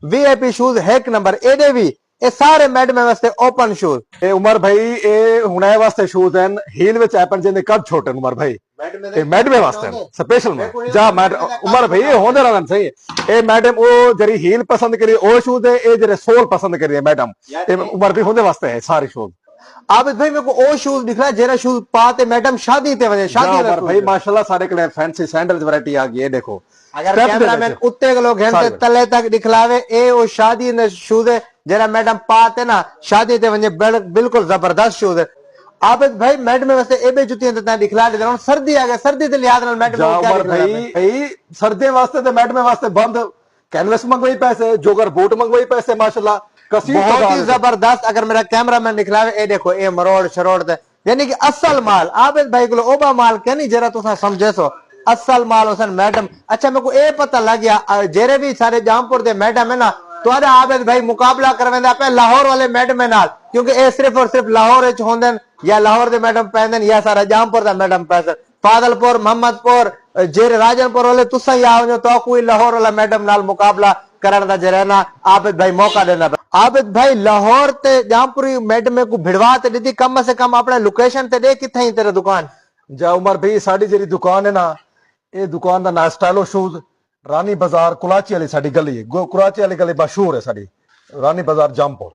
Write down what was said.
VIP shoes एक number एडे भी ये सारे मैडम वास्ते ओपन शूज। उमर भाई ये हुने वास्ते शूज हैं हील विच एपन जिंदे कद छोटे उमर भाई ये मैडम वास्ते स्पेशल में जा उमर भाई होंदे रहन सही ए मैडम ओ जरी हील पसंद करी ओ शूज है ए जरे सोल पसंद करी मैडम उमर भी होंदे वास्ते है सारे शूज। आबिद भाई मेरे को ओ शूज दिख रहा है जेरा शूज पाते मैडम शादी ते वजह शादी उमर भाई माशाल्लाह सारे कलर फैंसी सैंडल्स वैरायटी आ गई है देखो। अगर कैमरामैन उत्ते के लोग हैं तले तक दिखलावे ए ओ शादी ने शूज है जरा मैडम पाते ना शादी ते वजे बिल्कुल जबरदस्त शूज है। आबिद भाई मैडम वैसे एबे जुतियां ते दिखला दे सर्दी आ गई सर्दी ते लिहाज नाल मैडम उमर भाई सर्दी वास्ते ते मैडम वास्ते बंद कैनवस मंगवाई पैसे जोगर बूट मंगवाई पैसे माशाल्लाह बहुत ही जबरदस्त। अगर मेरा कैमरामैन दिखलावे ए देखो ए मरोड़ शरोड़ दे यानी कि असल माल आबिद भाई को ओबा माल क्या नहीं जरा तुसा समझे सो असल माल हुसन मैडम। अच्छा मेरे को ये पता लग गया जेरे भी सारे जामपुर दे मैडम है ना तो आबिद भाई मुकाबला करवेंदा पे लाहौर वाले मैडम नाल क्योंकि ए सिर्फ और सिर्फ लाहौर विच होंदे या लाहौर दे मैडम पैंदे या सारा जामपुर दा मैडम पैंदे फादलपुर मोहम्मदपुर जेरे राजनपुर वाले तुसा ही आओ तो कोई लाहौर वाला मैडम नाल मुकाबला करन दा जरेना आबिद भाई मौका देना। आबिद भाई लाहौर ते जामपुरी मैडम को भिड़वा ते दी कम से कम अपने लोकेशन ते दे किथे ही तेरा दुकान जा उमर भाई साडी जेरी दुकान है ना ये दुकान का नाम स्टाइलो शूज रानी बाजार कुलाची वाली साडी गली है कुलाची वाली गली मशहूर है साडी रानी बाजार जामपुर।